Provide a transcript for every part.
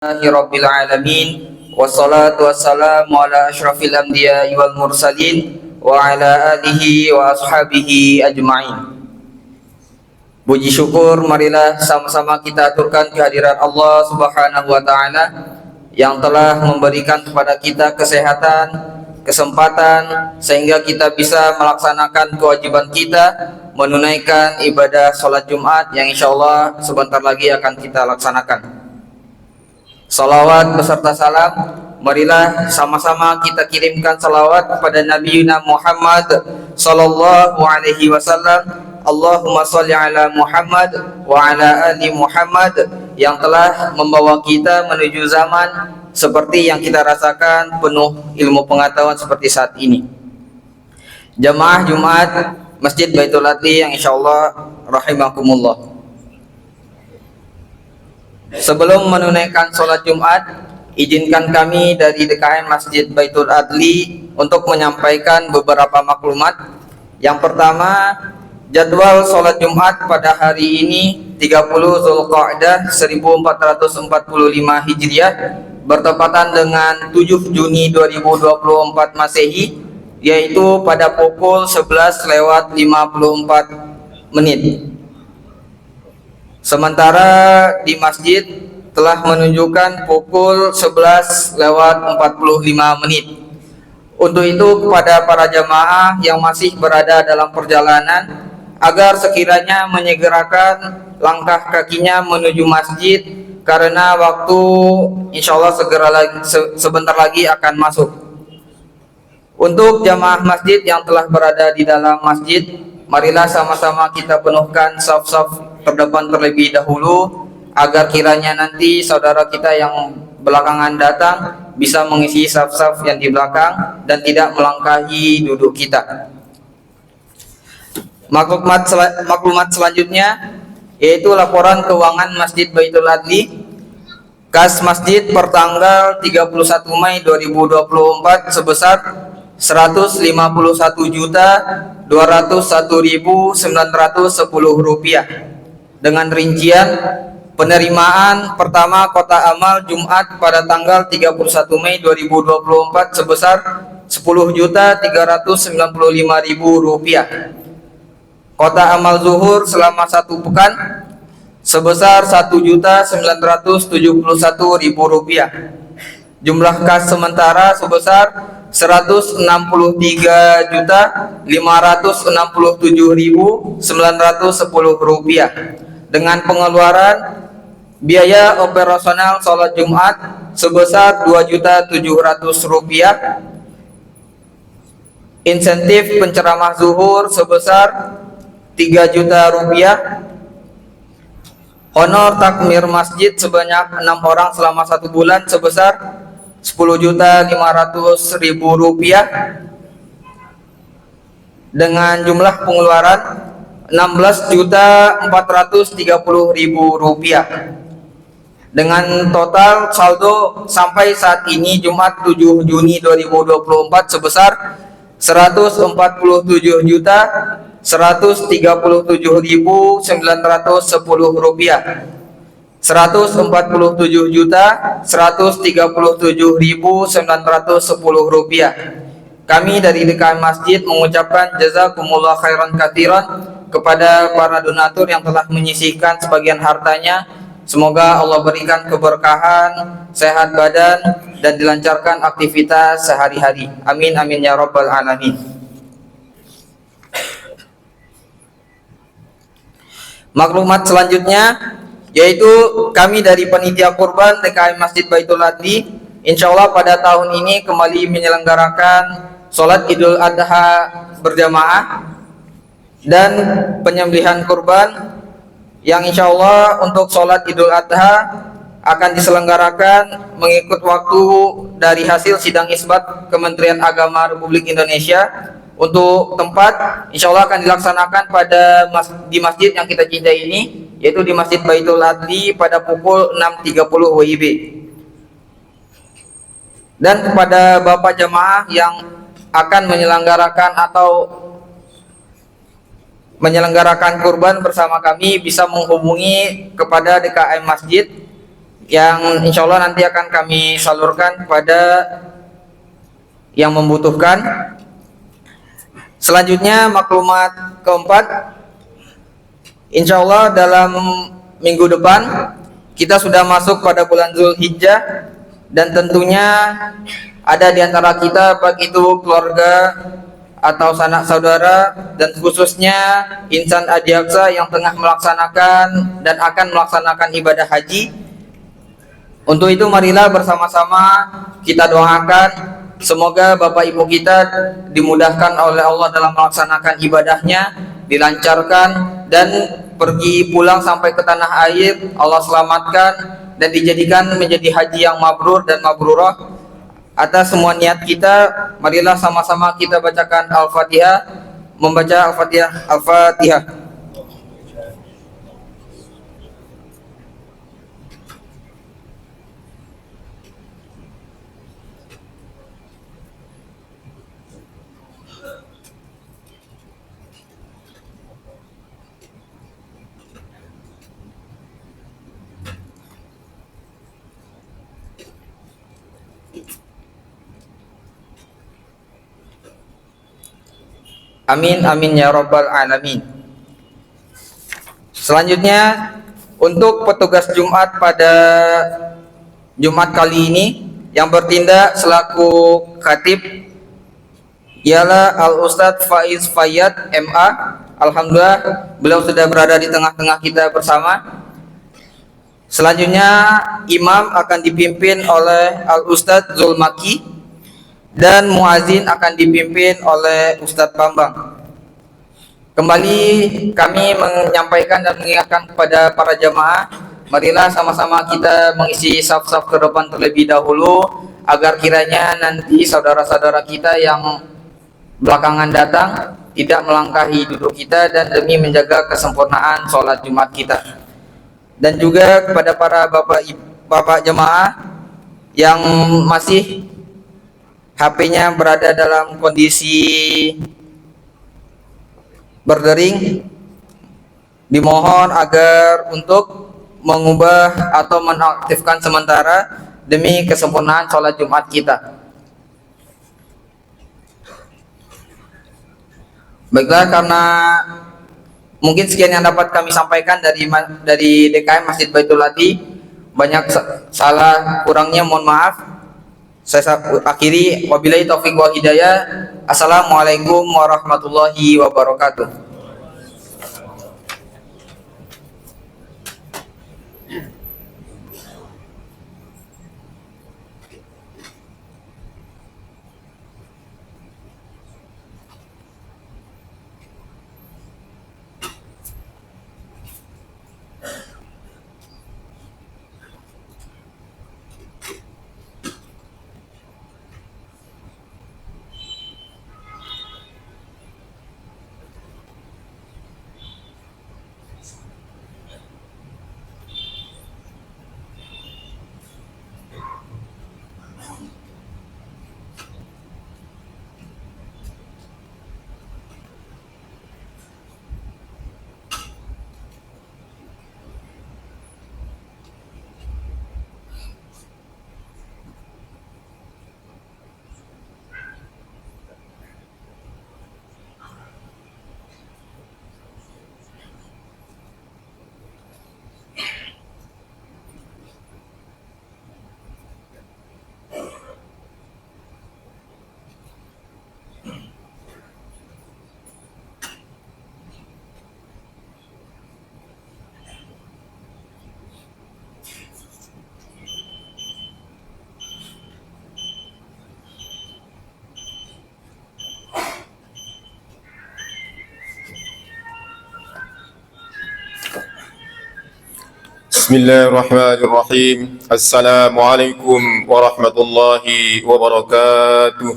Rabbil alamin wassalatu wassalamu ala asyrafil anbiya'i wal mursalin wa ala alihi wa ashabihi ajma'in. Puji syukur marilah sama-sama kita aturkan kehadiran Allah Subhanahu wa taala yang telah memberikan kepada kita kesehatan, kesempatan sehingga kita bisa melaksanakan kewajiban kita menunaikan ibadah salat Jumat yang insyaallah sebentar lagi akan kita laksanakan. Salawat beserta salam marilah sama-sama kita kirimkan salawat kepada Nabi Muhammad sallallahu alaihi wasallam. Allahumma sholli ala Muhammad wa ala ali Muhammad yang telah membawa kita menuju zaman seperti yang kita rasakan penuh ilmu pengetahuan seperti saat ini. Jamaah Jumat Masjid Baitul Adli yang insyaallah rahimakumullah. Sebelum menunaikan sholat Jumat, izinkan kami dari DKM Masjid Baitul Adli untuk menyampaikan beberapa maklumat. Yang pertama, jadwal sholat Jumat pada hari ini 30 Zulqa'dah 1445 Hijriah bertepatan dengan 7 Juni 2024 Masehi, yaitu pada pukul 11:54 menit. Sementara di masjid telah menunjukkan pukul 11:45 menit. Untuk itu kepada para jamaah yang masih berada dalam perjalanan agar sekiranya menyegerakan langkah kakinya menuju masjid karena waktu insyaallah sebentar lagi akan masuk. Untuk jamaah masjid yang telah berada di dalam masjid, marilah sama-sama kita penuhkan saf-saf terdepan terlebih dahulu agar kiranya nanti saudara kita yang belakangan datang bisa mengisi saf-saf yang di belakang dan tidak melangkahi duduk kita. Maklumat selanjutnya yaitu laporan keuangan Masjid Baitul Adli. Kas masjid pertanggal 31 Mei 2024 sebesar 151.201.910 rupiah dengan rincian penerimaan pertama kota amal Jumat pada tanggal 31 Mei 2024 sebesar 10.395.000 rupiah. Kota amal zuhur selama 1 pekan sebesar 1.971.000 rupiah. Jumlah kas sementara sebesar 163.567.910 rupiah dengan pengeluaran biaya operasional sholat Jumat sebesar 2.700.000 rupiah, insentif penceramah zuhur sebesar 3 juta rupiah, honor takmir masjid sebanyak 6 orang selama 1 bulan sebesar 10.500.000 rupiah dengan jumlah pengeluaran 16.430.000 rupiah. Dengan total saldo sampai saat ini Jumat 7 Juni 2024 sebesar 147.137.910 rupiah. 147.137.910 rupiah. Kami dari DKM Masjid mengucapkan jazakumullah khairan katsiran kepada para donatur yang telah menyisihkan sebagian hartanya. Semoga Allah berikan keberkahan, sehat badan dan dilancarkan aktivitas sehari-hari. Amin amin ya rabbal alamin. Maklumat selanjutnya yaitu kami dari panitia kurban DKM Masjid Baitul Adli insyaallah pada tahun ini kembali menyelenggarakan sholat Idul Adha berjamaah dan penyembelihan kurban yang insyaallah untuk sholat Idul Adha akan diselenggarakan mengikut waktu dari hasil sidang isbat Kementerian Agama Republik Indonesia. Untuk tempat insyaallah akan dilaksanakan di masjid yang kita cintai ini, yaitu di Masjid Baitul Adli pada pukul 6.30 WIB. Dan kepada Bapak jamaah yang akan menyelenggarakan kurban bersama kami bisa menghubungi kepada DKM Masjid yang insya Allah nanti akan kami salurkan kepada yang membutuhkan. Selanjutnya maklumat keempat, insya Allah dalam minggu depan kita sudah masuk pada bulan Zulhijjah, dan tentunya ada di antara kita baik itu keluarga atau sanak saudara dan khususnya insan Adiaksa yang tengah melaksanakan dan akan melaksanakan ibadah haji. Untuk itu marilah bersama-sama kita doakan semoga Bapak Ibu kita dimudahkan oleh Allah dalam melaksanakan ibadahnya, dilancarkan dan pergi pulang sampai ke tanah air Allah selamatkan dan dijadikan menjadi haji yang mabrur dan mabrurah. Atas semua niat kita, marilah sama-sama kita bacakan Al-Fatihah, membaca Al-Fatihah. Al-Fatihah. Amin amin ya rabbal alamin. Selanjutnya untuk petugas Jumat pada Jumat kali ini yang bertindak selaku khatib ialah Al Ustadz Faiz Fayyad MA. Alhamdulillah beliau sudah berada di tengah-tengah kita bersama. Selanjutnya imam akan dipimpin oleh Al Ustadz Zulmaki dan muazin akan dipimpin oleh Ustadz Bambang. Kembali kami menyampaikan dan mengingatkan kepada para jamaah, marilah sama-sama kita mengisi saf-saf ke depan terlebih dahulu agar kiranya nanti saudara-saudara kita yang belakangan datang tidak melangkahi duduk kita dan demi menjaga kesempurnaan sholat Jumat kita. Dan juga kepada para bapak jemaah yang masih HP-nya berada dalam kondisi berdering, dimohon agar untuk mengubah atau menaktifkan sementara demi kesempurnaan sholat Jumat kita. Baiklah, karena mungkin sekian yang dapat kami sampaikan dari DKM Masjid Baitul Ati. Banyak salah kurangnya mohon maaf. Saya akhiri, wabillahi taufiq wal hidayah. Assalamualaikum warahmatullahi wabarakatuh. بسم الله الرحمن الرحيم. السلام عليكم ورحمة الله وبركاته.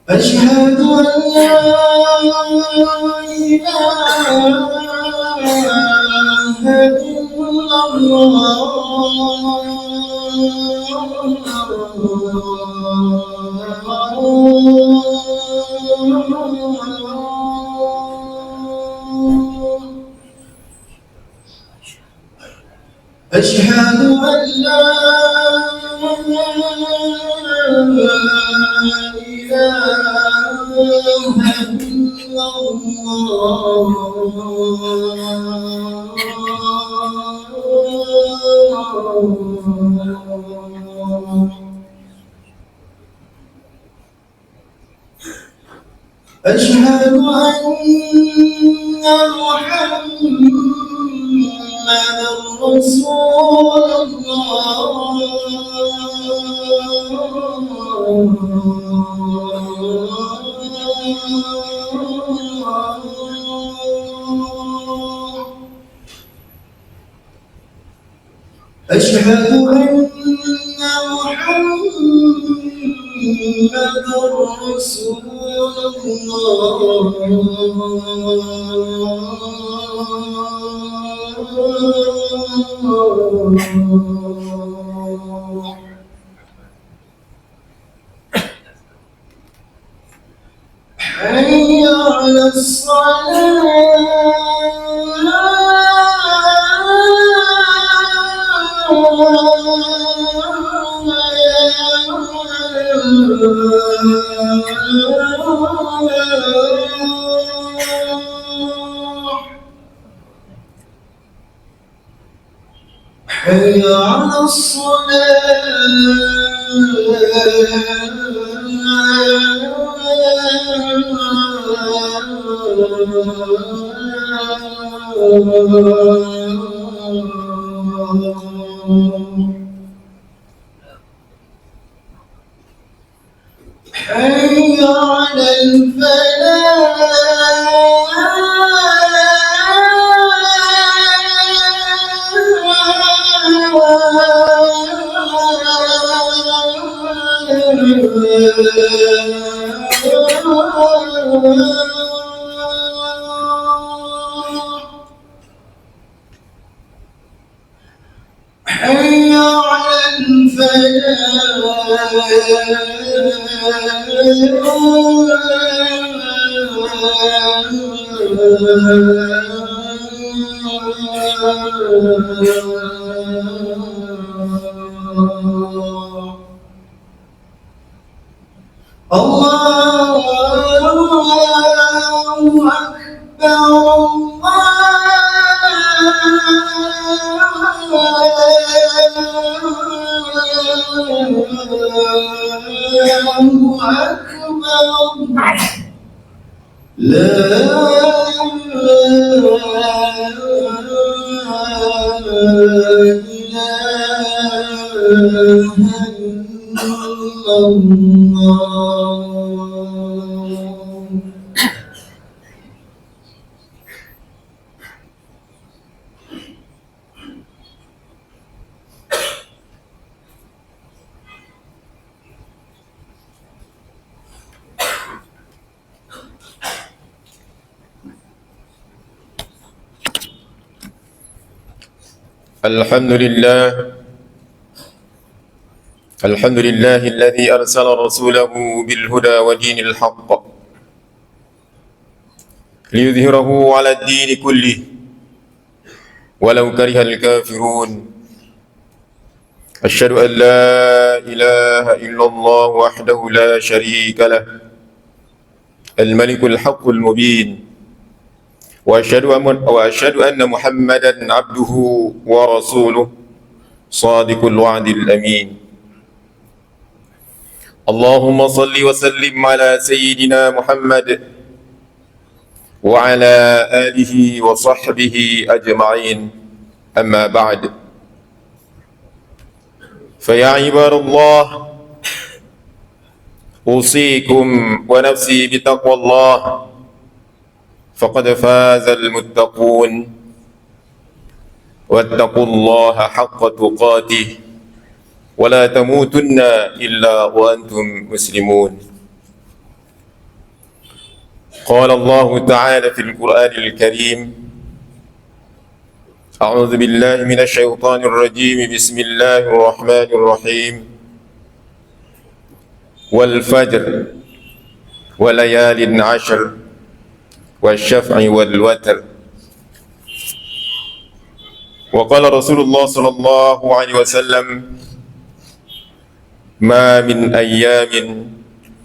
أشهد أن لا إله إلا الله أشهد أن لا إله إلا الله أشهد أن محمدا رسول الله أشهد أن محمدا رسول الله حي على الصلاة حي على الصلاة حي على الفلاح حي على الفلاح الله أكبر الله أكبر لا إله إلا الله الحمد لله الذي أرسل رسوله بالهدى ودين الحق ليظهره على الدين كله ولو كره الكافرون أشهد أن لا إله إلا الله وحده لا شريك له الملك الحق المبين وأشهد أن محمدا عبده ورسوله صادق الوعد الأمين اللهم صل وسلم على سيدنا محمد وعلى آله وصحبه أجمعين أما بعد فيا عباد الله أوصيكم ونفسي بتقوى الله فقد فاز المتقون واتقوا الله حق تقاته ولا تموتن إلا وأنتم مسلمون. قال الله تعالى في القرآن الكريم: أعوذ بالله من الشيطان الرجيم، بسم الله الرحمن الرحيم: والفجر وليال عشر والشفع والوتر. وقال رسول الله صلى الله عليه وسلم: ما من أيام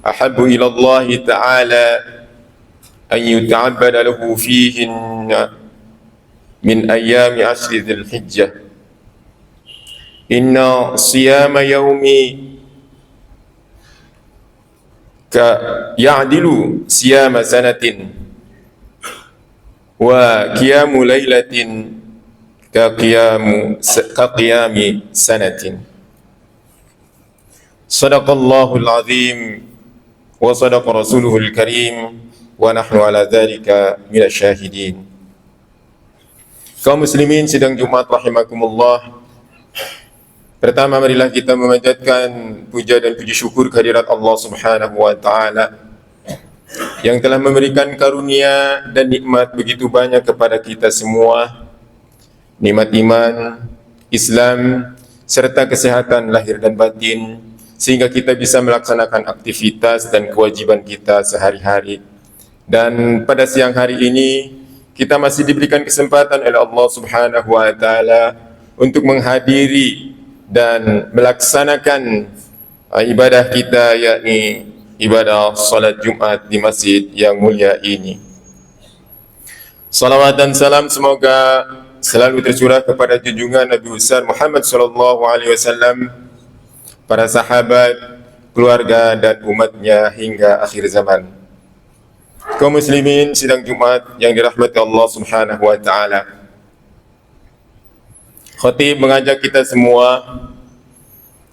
أحب إلى الله تعالى أن يتعبد له فيهن من أيام عشر ذي الحجة، إن صيام يوم يعدل صيام سنة وقيام ليلة كقيام سنة. صدق الله العظيم وصدق رسوله الكريم ونحن على ذلك من الشاهدين. Kaum muslimin sidang Jumat rahimakumullah. Pertama, marilah kita memanjatkan puja dan puji syukur kehadirat Allah Subhanahu wa taala yang telah memberikan karunia dan nikmat begitu banyak kepada kita semua. Nikmat iman, Islam serta kesehatan lahir dan batin sehingga kita bisa melaksanakan aktivitas dan kewajiban kita sehari-hari. Dan pada siang hari ini kita masih diberikan kesempatan oleh Allah Subhanahu wa taala untuk menghadiri dan melaksanakan ibadah kita, yakni ibadah salat Jumat di masjid yang mulia ini. Salawat dan salam semoga selalu tercurah kepada junjungan Nabi besar Muhammad sallallahu alaihi wasallam, para sahabat, keluarga dan umatnya hingga akhir zaman. Kaum muslimin sidang Jumat yang dirahmati Allah Subhanahu wa taala. Khatib mengajak kita semua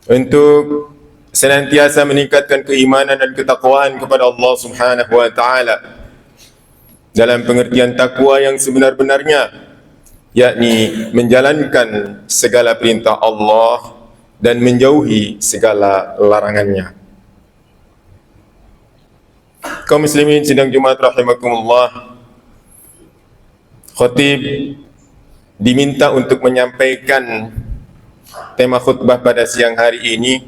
untuk senantiasa meningkatkan keimanan dan ketakwaan kepada Allah Subhanahu wa taala dalam pengertian takwa yang sebenar-benarnya, yakni menjalankan segala perintah Allah dan menjauhi segala larangannya. Kaum muslimin sidang Jumat rahimakumullah, khatib diminta untuk menyampaikan tema khutbah pada siang hari ini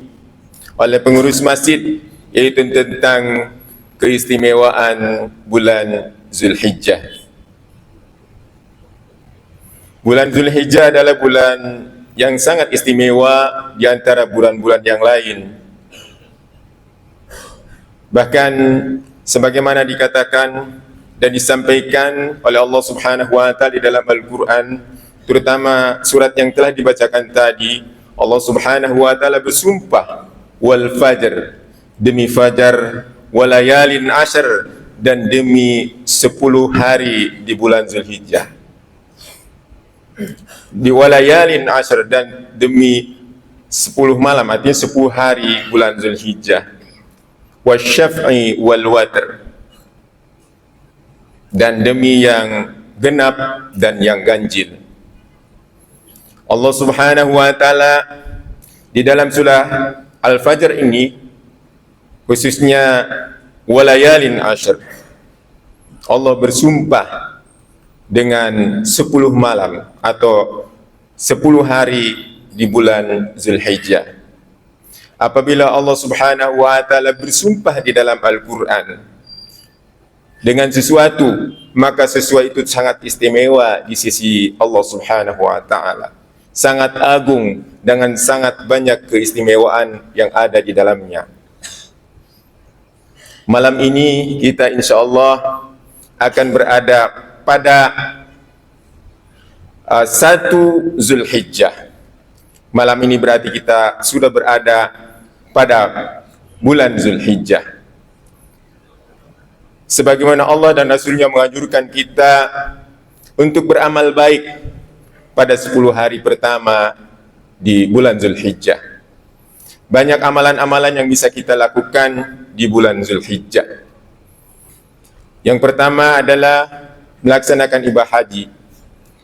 oleh pengurus masjid, yaitu tentang keistimewaan bulan Zulhijjah. Bulan Zulhijjah adalah bulan yang sangat istimewa di antara bulan-bulan yang lain. Bahkan sebagaimana dikatakan dan disampaikan oleh Allah Subhanahu wa taala di dalam Al-Qur'an, terutama surat yang telah dibacakan tadi, Allah Subhanahu wa taala bersumpah wal fajr, demi fajar, walayalin ashar, dan demi 10 hari di bulan Zulhijjah. Di walayalin ashar, dan demi 10 malam, artinya 10 hari bulan Zulhijjah. Wasyaf'i wal watr, dan demi yang genap dan yang ganjil. Allah Subhanahu wa taala di dalam surah Al-Fajr ini, khususnya walayalin ashar, Allah bersumpah dengan 10 malam atau 10 hari di bulan Zulhijjah. Apabila Allah Subhanahu wa taala bersumpah di dalam Al-Qur'an dengan sesuatu, maka sesuatu itu sangat istimewa di sisi Allah Subhanahu wa taala, sangat agung dengan sangat banyak keistimewaan yang ada di dalamnya. Malam ini kita insyaallah akan berada pada 1 Zulhijjah. Malam ini berarti kita sudah berada pada bulan Zulhijjah. Sebagaimana Allah dan Rasulnya menganjurkan kita untuk beramal baik pada 10 hari pertama di bulan Zulhijjah. Banyak amalan-amalan yang bisa kita lakukan di bulan Zulhijjah. Yang pertama adalah melaksanakan ibadah haji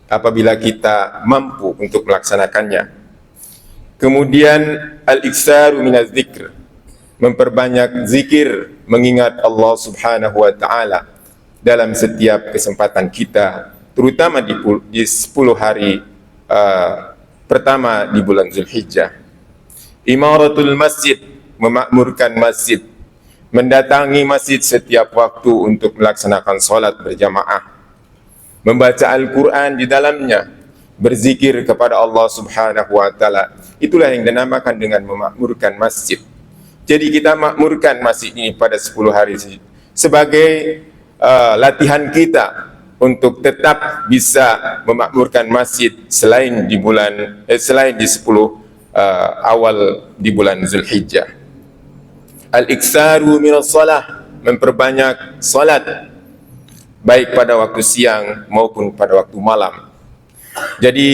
apabila kita mampu untuk melaksanakannya. Kemudian al-iktsaru minaz dzikr, memperbanyak zikir mengingat Allah Subhanahu wa taala dalam setiap kesempatan kita, terutama di 10 hari pertama di bulan Zulhijjah. Imaratul masjid, memakmurkan masjid, mendatangi masjid setiap waktu untuk melaksanakan salat berjamaah, membaca Al-Quran di dalamnya, berzikir kepada Allah Subhanahu wa taala. Itulah yang dinamakan dengan memakmurkan masjid. Jadi kita makmurkan masjid ini pada 10 hari sebagai latihan kita untuk tetap bisa memakmurkan masjid selain di 10 awal di bulan Zulhijjah. Al-iktsaru minas shalah, memperbanyak salat baik pada waktu siang maupun pada waktu malam. Jadi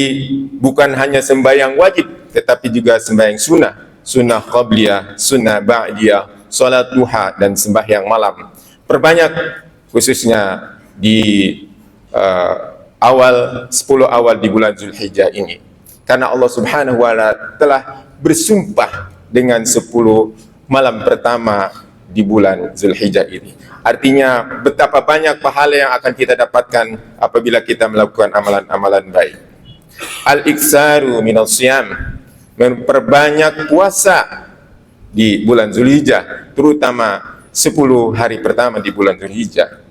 bukan hanya sembahyang wajib, tetapi juga sembahyang sunnah, sunnah qabliyah, sunnah ba'diyah, salat duha dan sembahyang malam. Perbanyak khususnya di 10 awal di bulan Zulhijjah ini. Karena Allah Subhanahu wa taala telah bersumpah dengan 10 malam pertama di bulan Zulhijjah ini. Artinya betapa banyak pahala yang akan kita dapatkan apabila kita melakukan amalan-amalan baik. Al-iktsaru minas shiyam, memperbanyak puasa di bulan Zulhijjah, terutama 10 hari pertama di bulan Zulhijjah.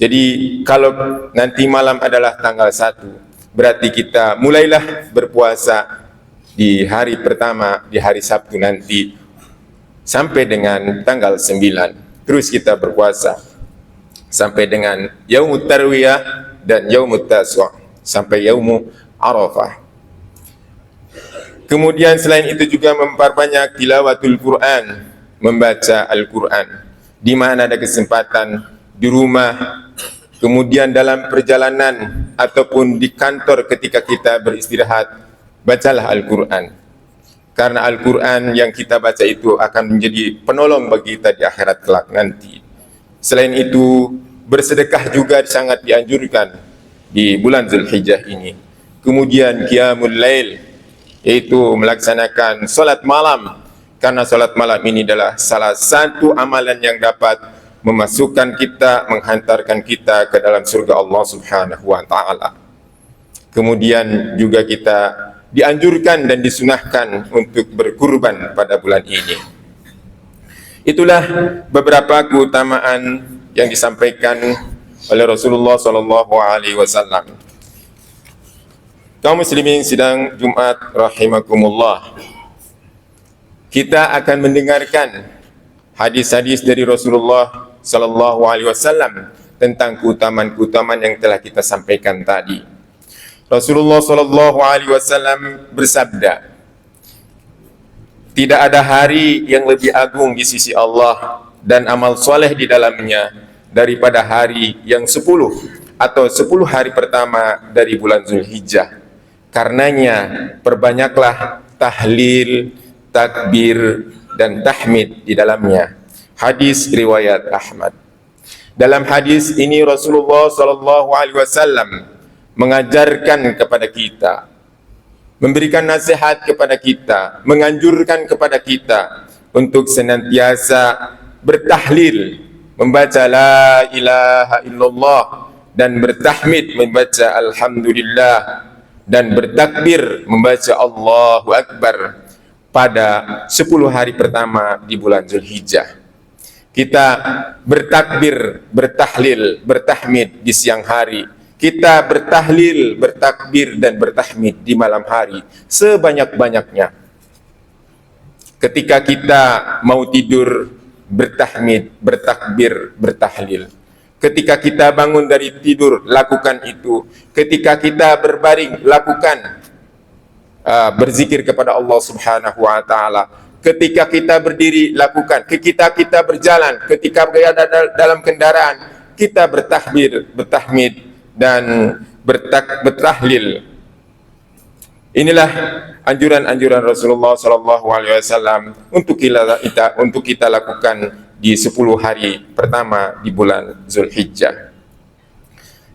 Jadi kalau nanti malam adalah tanggal 1, berarti kita mulailah berpuasa di hari pertama, di hari Sabtu nanti, sampai dengan tanggal 9. Terus kita berpuasa sampai dengan Yaumut Tarwiyah dan Yaumut Taswa, sampai Yaumul Arafah. Kemudian selain itu juga memperbanyak tilawatul Quran, membaca Al-Quran. Di mana ada kesempatan, di rumah, kemudian dalam perjalanan, ataupun di kantor ketika kita beristirahat, bacalah Al-Quran. Karena Al-Quran yang kita baca itu akan menjadi penolong bagi kita di akhirat kelak nanti. Selain itu, bersedekah juga sangat dianjurkan di bulan Zulhijjah ini. Kemudian Qiyamul Lail, yaitu melaksanakan salat malam. Karena salat malam ini adalah salah satu amalan yang dapat memasukkan kita, menghantarkan kita ke dalam surga Allah Subhanahu wa taala. Kemudian juga kita dianjurkan dan disunahkan untuk berkurban pada bulan ini. Itulah beberapa keutamaan yang disampaikan oleh Rasulullah SAW. Kaum muslimin sidang Jumat rahimakumullah, kita akan mendengarkan hadis-hadis dari Rasulullah SAW tentang keutamaan-keutamaan yang telah kita sampaikan tadi. Rasulullah SAW bersabda, tidak ada hari yang lebih agung di sisi Allah dan amal soleh di dalamnya daripada hari yang 10 atau 10 hari pertama dari bulan Zulhijjah. Karenanya perbanyaklah tahlil, takbir dan tahmid di dalamnya. Hadis riwayat Ahmad. Dalam hadis ini Rasulullah SAW mengajarkan kepada kita, memberikan nasihat kepada kita, menganjurkan kepada kita untuk senantiasa bertahlil, membaca la ilaha illallah, dan bertahmid, membaca alhamdulillah, dan bertakbir, membaca Allahu Akbar pada 10 hari pertama di bulan Zulhijjah. Kita bertakbir, bertahlil, bertahmid di siang hari. Kita bertahlil, bertakbir dan bertahmid di malam hari sebanyak-banyaknya. Ketika kita mau tidur, bertahmid, bertakbir, bertahlil. Ketika kita bangun dari tidur, lakukan itu. Ketika kita berbaring, lakukan berzikir kepada Allah Subhanahu wa taala. Ketika kita berdiri, lakukan. Ketika kita berjalan, ketika berada dalam kendaraan, kita bertakbir, bertahmid dan bertahlil. Inilah anjuran-anjuran Rasulullah SAW untuk kita lakukan di 10 hari pertama di bulan Zulhijjah.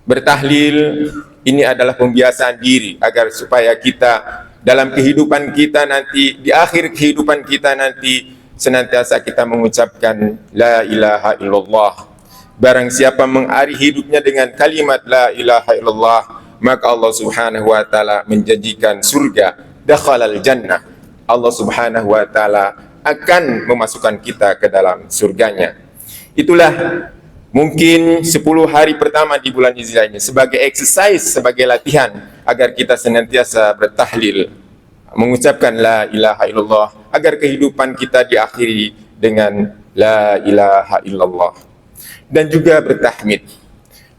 Bertahlil ini adalah pembiasaan diri agar supaya kita dalam kehidupan kita nanti, di akhir kehidupan kita nanti, senantiasa kita mengucapkan la ilaha illallah. Barang siapa mengakhiri hidupnya dengan kalimat la ilaha illallah, maka Allah Subhanahu wa taala menjanjikan surga, dakhalal jannah. Allah Subhanahu wa taala akan memasukkan kita ke dalam surganya. Itulah mungkin 10 hari pertama di bulan Hijriah ini sebagai exercise, sebagai latihan agar kita senantiasa bertahlil, mengucapkan la ilaha illallah, agar kehidupan kita diakhiri dengan la ilaha illallah. Dan juga bertahmid.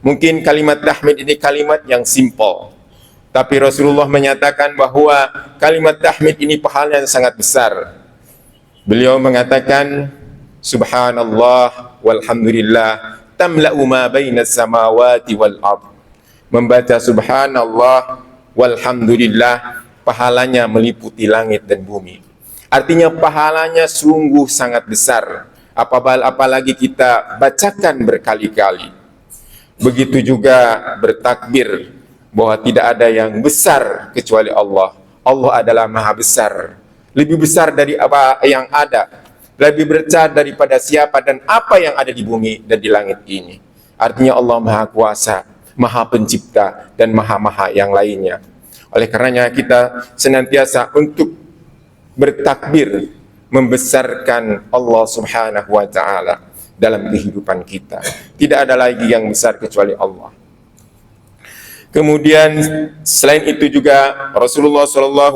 Mungkin kalimat tahmid ini kalimat yang simple, tapi Rasulullah menyatakan bahwa kalimat tahmid ini pahalanya sangat besar. Beliau mengatakan subhanallah walhamdulillah tamla'u ma bainas samawati wal ard. Membaca subhanallah walhamdulillah, pahalanya meliputi langit dan bumi. Artinya pahalanya sungguh sangat besar, apalagi kita bacakan berkali-kali. Begitu juga bertakbir bahwa tidak ada yang besar kecuali Allah. Allah adalah maha besar, lebih besar dari apa yang ada, lebih besar daripada siapa dan apa yang ada di bumi dan di langit ini. Artinya Allah maha kuasa, maha pencipta, dan maha-maha yang lainnya. Oleh karenanya kita senantiasa untuk bertakbir, membesarkan Allah Subhanahu wa taala dalam kehidupan kita. Tidak ada lagi yang besar kecuali Allah. Kemudian selain itu juga Rasulullah SAW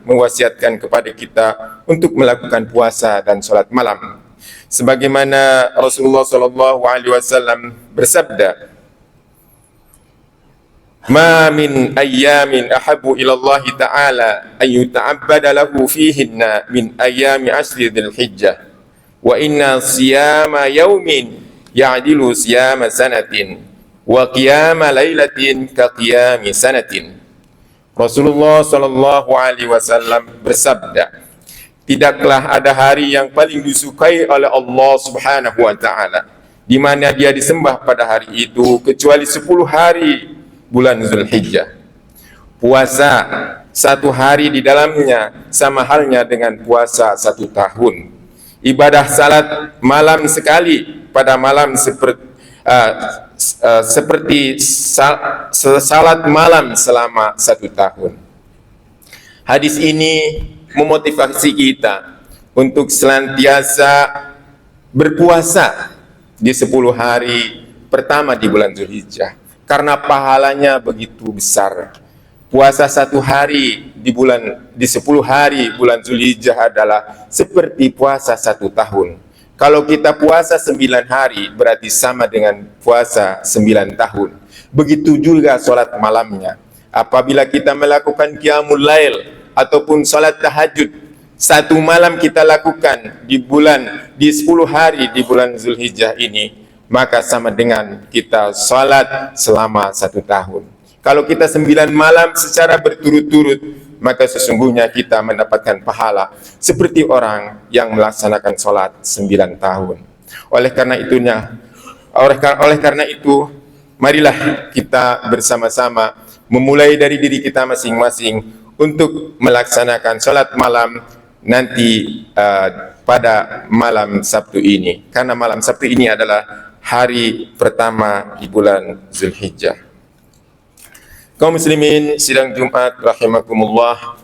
mewasiatkan kepada kita untuk melakukan puasa dan salat malam. Sebagaimana Rasulullah SAW bersabda, "Ma min ayyamin ahabbu ila Allah ta'ala an yuta'abbada lahu fihinna min ayyami ashri dzil hijjah wa inna siyama yaumin ya'dilu siyama sanatin wa qiyama lailatin ka qiyami sanatin." Rasulullah sallallahu alaihi wasallam bersabda, tidaklah ada hari yang paling disukai oleh Allah Subhanahu wa taala di mana dia disembah pada hari itu kecuali 10 hari bulan Zulhijjah. Puasa 1 hari di dalamnya sama halnya dengan puasa 1 tahun. Ibadah salat malam sekali pada malam seperti salat malam selama 1 tahun. Hadis ini memotivasi kita untuk senantiasa berpuasa di 10 hari pertama di bulan Zulhijjah, karena pahalanya begitu besar. Puasa 1 hari di 10 hari bulan Zulhijjah adalah seperti puasa 1 tahun. Kalau kita puasa 9 hari berarti sama dengan puasa 9 tahun. Begitu juga salat malamnya. Apabila kita melakukan qiyamul lail ataupun salat tahajud 1 malam kita lakukan di 10 hari di bulan Zulhijjah ini, maka sama dengan kita salat selama 1 tahun. Kalau kita 9 malam secara berturut-turut, maka sesungguhnya kita mendapatkan pahala seperti orang yang melaksanakan salat 9 tahun. Oleh karena itu, marilah kita bersama-sama memulai dari diri kita masing-masing untuk melaksanakan salat malam nanti pada malam Sabtu ini. Karena malam Sabtu ini adalah hari pertama di bulan Zulhijjah. Kaum muslimin sidang Jumat rahimakumullah,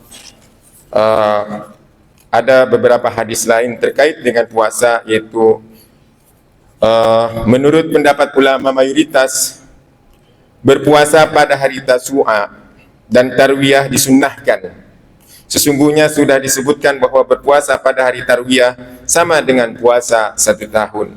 ada beberapa hadis lain terkait dengan puasa, yaitu menurut pendapat ulama mayoritas, berpuasa pada hari Tasu'a dan Tarwiyah disunnahkan. Sesungguhnya sudah disebutkan bahwa berpuasa pada hari Tarwiyah sama dengan puasa 1 tahun.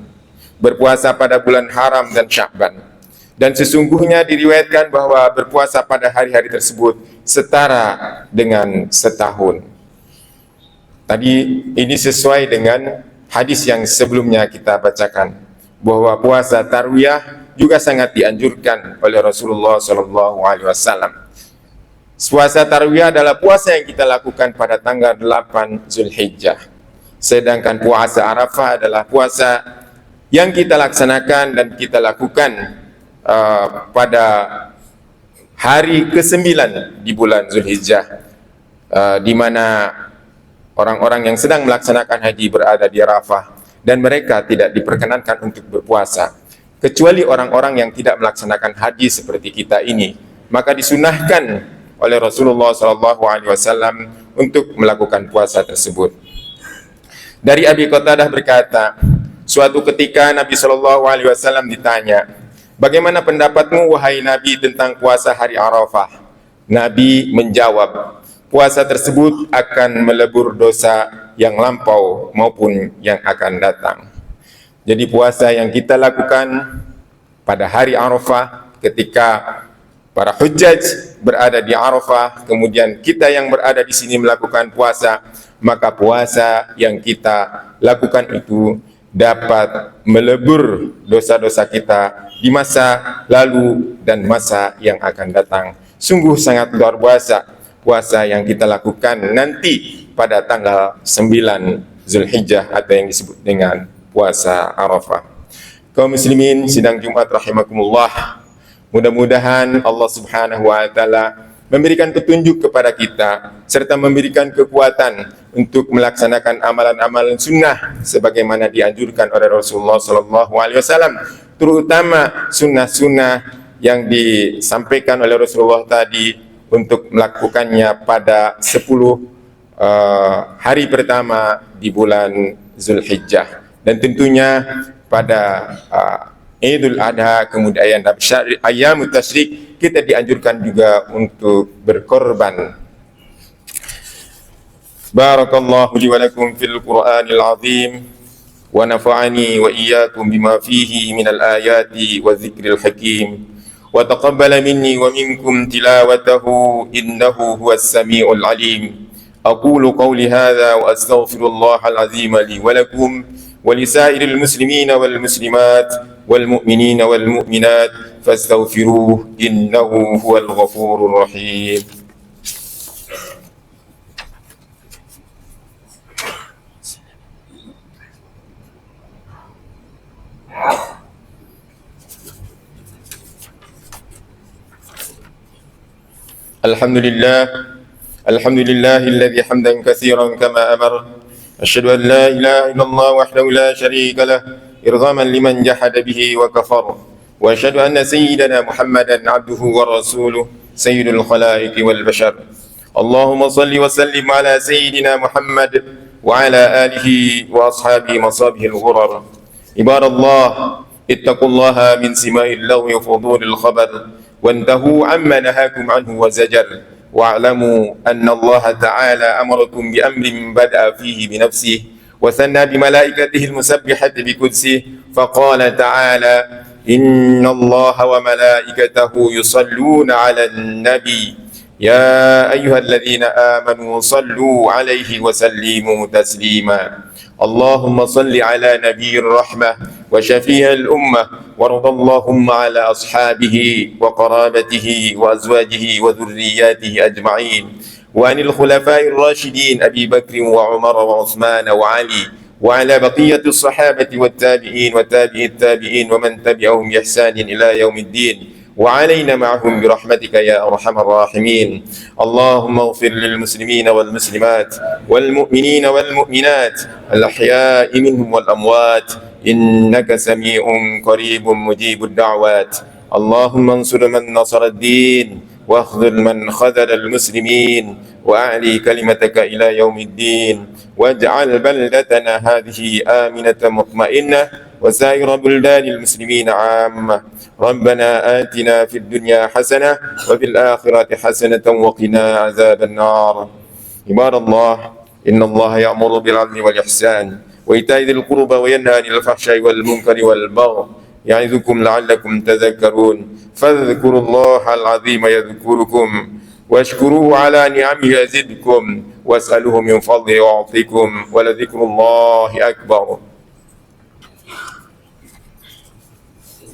Berpuasa pada bulan haram dan Sya'ban. Dan sesungguhnya diriwayatkan bahwa berpuasa pada hari-hari tersebut setara dengan setahun. Tadi ini sesuai dengan hadis yang sebelumnya kita bacakan, bahwa puasa Tarwiyah juga sangat dianjurkan oleh Rasulullah SAW. Puasa Tarwiyah adalah puasa yang kita lakukan pada tanggal 8 Zulhijjah. Sedangkan puasa Arafah adalah puasa yang kita laksanakan dan kita lakukan pada hari ke-9 di bulan Zulhijjah, di mana orang-orang yang sedang melaksanakan haji berada di Arafah dan mereka tidak diperkenankan untuk berpuasa kecuali orang-orang yang tidak melaksanakan haji seperti kita ini. Maka disunahkan oleh Rasulullah SAW untuk melakukan puasa tersebut. Dari Abi Qatadah berkata, suatu ketika Nabi SAW ditanya, bagaimana pendapatmu wahai Nabi tentang puasa hari Arafah? Nabi menjawab, puasa tersebut akan melebur dosa yang lampau maupun yang akan datang. Jadi puasa yang kita lakukan pada hari Arafah ketika para hujjaj berada di Arafah, kemudian kita yang berada di sini melakukan puasa, maka puasa yang kita lakukan itu dapat melebur dosa-dosa kita di masa lalu dan masa yang akan datang. Sungguh sangat luar biasa puasa yang kita lakukan nanti pada tanggal 9 Zulhijjah atau yang disebut dengan puasa Arafah. Kaum muslimin sidang Jumat rahimakumullah, mudah-mudahan Allah Subhanahu wa taala memberikan petunjuk kepada kita serta memberikan kekuatan untuk melaksanakan amalan-amalan sunnah sebagaimana dianjurkan oleh Rasulullah SAW, terutama sunnah-sunnah yang disampaikan oleh Rasulullah tadi untuk melakukannya pada 10 hari pertama di bulan Zulhijjah, dan tentunya pada Idul Adha, kemudian Ayyamut Tasyrik, kita dianjurkan juga untuk berkorban. Barakallahu li wa lakum fil Qur'anil azim wa nafa'ani wa iyyakum bima fihi minal ayati wa dzikril hakim wa taqabbala minni wa minkum tilawatahu innahu huwas samiul alim. Aqulu qawli hadha wa astaghfirullahal azim li wa lakum wa lisairil muslimina wal muslimat والمؤمنين والمؤمنات فاستغفروه إنه هو الغفور الرحيم. الحمد لله الذي حمدا كثيرا كما أمر. أشهد أن لا إله إلا الله وحده لا شريك له إرغاما لمن جحد به وكفر، وأشهد أن سيدنا محمدا عبده ورسوله سيد الخلائق والبشر. اللهم صل وسلم على سيدنا محمد وعلى آله وأصحابه مصابه الغرر. عباد الله، اتقوا الله من سماء اللغو وفضول الخبر، وانتهوا عما نهاكم عنه وزجر، واعلموا أن الله تعالى أمركم بأمر بدأ فيه بنفسه وثنى بملائكته المسبحة بقدسه، فقال تعالى: إن الله وملائكته يصلون على النبي يا أيها الذين آمنوا صلوا عليه وسلموا تسليما. اللهم صل على نبي الرحمة وشفيع الأمة، وارض اللهم على أصحابه وقرابته وأزواجه وذرياته أجمعين، وعن الخلفاء الراشدين أبي بكر وعمر وعثمان وعلي، وعلى بقية الصحابة والتابعين وتابعي التابعين ومن تبعهم بإحسان إلى يوم الدين، وعلينا معهم برحمتك يا أرحم الراحمين. اللهم اغفر للمسلمين والمسلمات والمؤمنين والمؤمنات الأحياء منهم والأموات، إنك سميع قريب مجيب الدعوات. اللهم انصر من نصر الدين واخذل من خذل المسلمين، وأعلي كلمتك إلى يوم الدين، واجعل بلدتنا هذه آمنة مطمئنة وسائر بلدان المسلمين عامة. ربنا آتنا في الدنيا حسنة وفي الآخرة حسنة وقنا عذاب النار. عباد الله، إن الله يأمر بالعدل والإحسان وإيتاء ذي القربى وينهى عن الفحشاء والمنكر والبغي يعظكم لعلكم تذكرون. فاذكروا الله العظيم يذكركم واشكروه على نعمه يزدكم واسألوه من فضله يعطيكم ولذكر الله أكبر.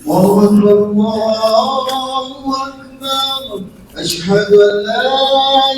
الله أكبر الله أكبر أشهد أن لا